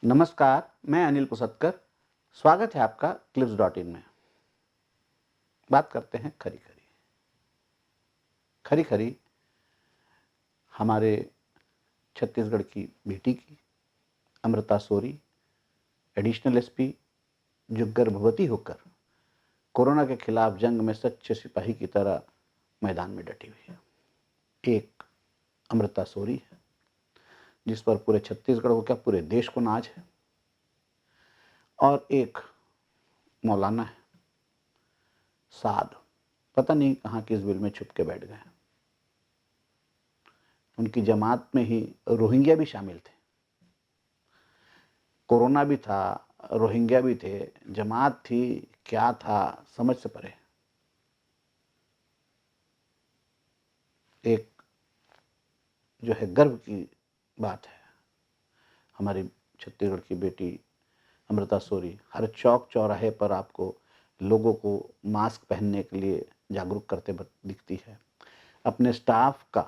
नमस्कार, मैं अनिल पुसतकर। स्वागत है आपका clips.in में। बात करते हैं खरी-खरी। खरी-खरी हमारे छत्तीसगढ़ की बेटी की, अमृता सोरी, एडिशनल एसपी, जो गर्भवती होकर कोरोना के खिलाफ जंग में सच्चे सिपाही की तरह मैदान में डटी हुई है। एक अमृता सोरी है, जिस पर पूरे छत्तीसगढ़ को क्या पूरे देश को नाज है, और एक मौलाना है, साद, पता नहीं कहाँ किस बिल में छुप के बैठ गए। उनकी जमात में ही रोहिंग्या भी शामिल थे। कोरोना भी था, रोहिंग्या भी थे, जमात थी, क्या था समझ से परे। एक जो है गर्व की बात है, हमारी छत्तीसगढ़ की बेटी अमृता सोरी हर चौक चौराहे पर आपको लोगों को मास्क पहनने के लिए जागरूक करते दिखती है, अपने स्टाफ का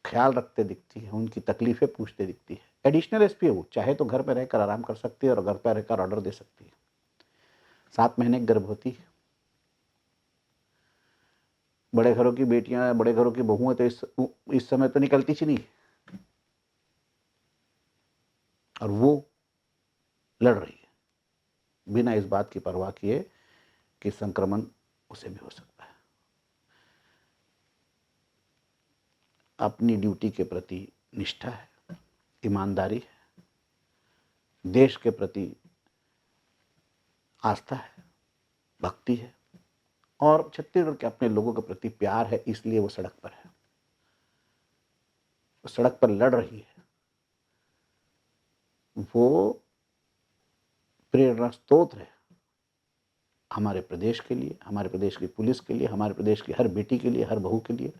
ख्याल रखते दिखती है, उनकी तकलीफ़ें पूछते दिखती है। एडिशनल एसपी है वो, चाहे तो घर पे रहकर आराम कर सकती है और घर पे रहकर ऑर्डर दे सकती है। 7 महीने गर्भवती है। बड़े घरों की बेटियां, बड़े घरों की बहुएं तो इस समय तो निकलती ही नहीं, और वो लड़ रही है बिना इस बात की परवाह किए कि संक्रमण उसे भी हो सकता है। अपनी ड्यूटी के प्रति निष्ठा है, ईमानदारी है, देश के प्रति आस्था है, भक्ति है, और छत्तीसगढ़ के अपने लोगों के प्रति प्यार है, इसलिए वो सड़क पर है। वो सड़क पर लड़ रही है। वो प्रेरणा स्रोत है हमारे प्रदेश के लिए, हमारे प्रदेश की पुलिस के लिए, हमारे प्रदेश की हर बेटी के लिए, हर बहू के लिए,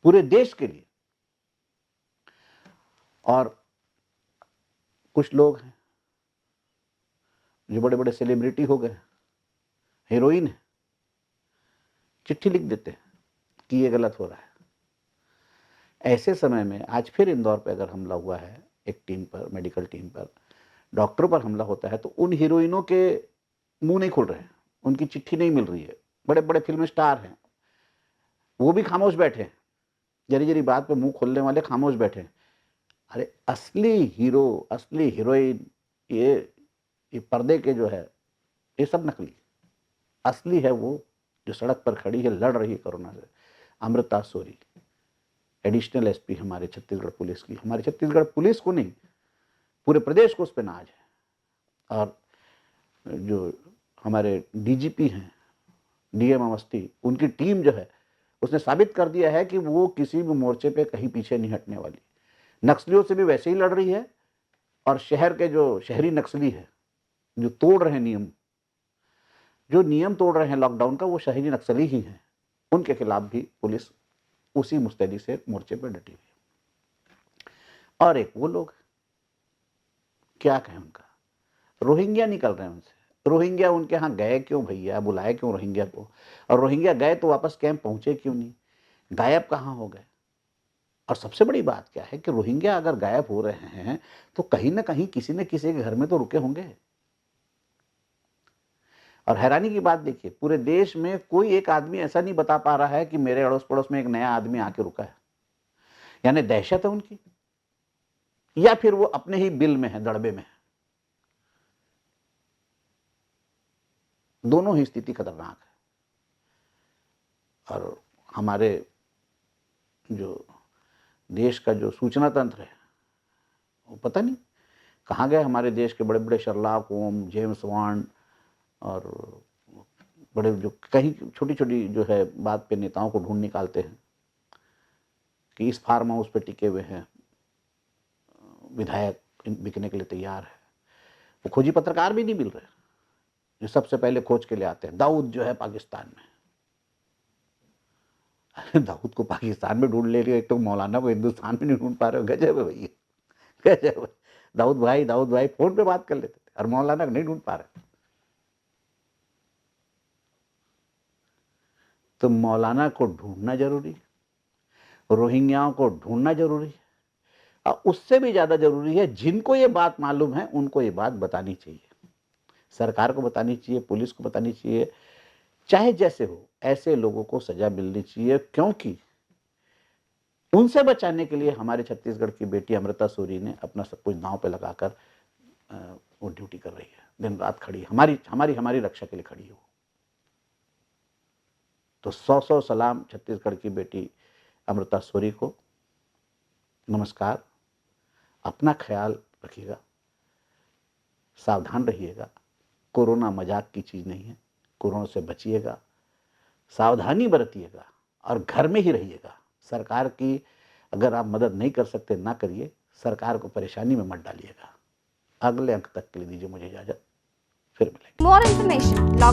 पूरे देश के लिए। और कुछ लोग हैं जो बड़े बड़े सेलिब्रिटी हो गए, हीरोइन है, चिट्ठी लिख देते हैं कि ये गलत हो रहा है। ऐसे समय में आज फिर इंदौर पे अगर हमला हुआ है, एक टीम पर, मेडिकल टीम पर, डॉक्टरों पर हमला होता है, तो उन हीरोइनों के मुंह नहीं खुल रहे हैं, उनकी चिट्ठी नहीं मिल रही है। बड़े बड़े फिल्म स्टार हैं, वो भी खामोश बैठे हैं, जरी जरी बात पे मुंह खोलने वाले खामोश बैठे हैं। अरे असली हीरो, असली हीरोइन, ये पर्दे के जो है, ये सब नकली। असली है वो जो सड़क पर खड़ी है, लड़ रही है कोरोना से, अमृता सोरी, एडिशनल एसपी हमारे छत्तीसगढ़ पुलिस की। हमारे छत्तीसगढ़ पुलिस को नहीं, पूरे प्रदेश को उस पर नाज है। और जो हमारे डीजीपी हैं, डीएम अवस्थी, उनकी टीम जो है, उसने साबित कर दिया है कि वो किसी भी मोर्चे पे कहीं पीछे नहीं हटने वाली। नक्सलियों से भी वैसे ही लड़ रही है, और शहर के जो शहरी नक्सली है, जो तोड़ रहे हैं नियम, जो नियम तोड़ रहे हैं लॉकडाउन का, वो शहरी नक्सली ही हैं। उनके खिलाफ भी पुलिस उसी मुस्तैदी से मोर्चे पर डटी हुई है। और एक वो लोग, क्या कहें उनका, रोहिंग्या निकल रहे हैं उनसे। रोहिंग्या उनके यहाँ गए क्यों भैया, बुलाए क्यों रोहिंग्या को? और रोहिंग्या गए तो वापस कैंप पहुंचे क्यों नहीं? गायब कहाँ हो गए? और सबसे बड़ी बात क्या है कि रोहिंग्या अगर गायब हो रहे हैं तो कहीं ना कहीं किसी न किसी के घर में तो रुके होंगे। और हैरानी की बात देखिए, पूरे देश में कोई एक आदमी ऐसा नहीं बता पा रहा है कि मेरे अड़ोस पड़ोस में एक नया आदमी आके रुका है। यानी दहशत है उनकी, या फिर वो अपने ही बिल में है, दड़बे में है। दोनों ही स्थिति खतरनाक है। और हमारे जो देश का जो सूचना तंत्र है, वो पता नहीं कहाँ गए। हमारे देश के बड़े बड़े शर्लॉक होम, जेम्स बॉन्ड, और बड़े जो कहीं छोटी छोटी जो है बात पे नेताओं को ढूंढ निकालते हैं कि इस फार्म हाउस पे टिके हुए हैं विधायक, बिकने के लिए तैयार है। वो खोजी पत्रकार भी नहीं मिल रहे जो सबसे पहले खोज के लिए आते हैं। दाऊद जो है पाकिस्तान में, दाऊद को पाकिस्तान में ढूंढ ले रही हो, एक तो मौलाना को हिंदुस्तान में नहीं ढूंढ पा रहे हो। गजब है भैया, गजब है। दाऊद भाई फोन पे बात कर लेते थे, और मौलाना को नहीं ढूंढ पा रहे। तो मौलाना को ढूंढना जरूरी है, रोहिंग्याओं को ढूंढना जरूरी है, और उससे भी ज़्यादा ज़रूरी है, जिनको ये बात मालूम है, उनको ये बात बतानी चाहिए। सरकार को बतानी चाहिए, पुलिस को बतानी चाहिए, चाहे जैसे हो, ऐसे लोगों को सज़ा मिलनी चाहिए, क्योंकि उनसे बचाने के लिए हमारे छत्तीसगढ़ की बेटी अमृता सूरी ने अपना सब कुछ दाँव पे लगाकर वो ड्यूटी कर रही है, दिन-रात खड़ी है, हमारी रक्षा के लिए खड़ी है वो। तो 100-100 सलाम छत्तीसगढ़ की बेटी अमृता सूरी को, नमस्कार, अपना ख्याल रखिएगा, सावधान रहिएगा, कोरोना मजाक की चीज़ नहीं है, कोरोना से बचिएगा, सावधानी बरतिएगा और घर में ही रहिएगा। सरकार की अगर आप मदद नहीं कर सकते, ना करिए, सरकार को परेशानी में मत डालिएगा। अगले अंक तक के लिए दीजिए मुझे इजाज़त, फिर मिलेंगे। More information, log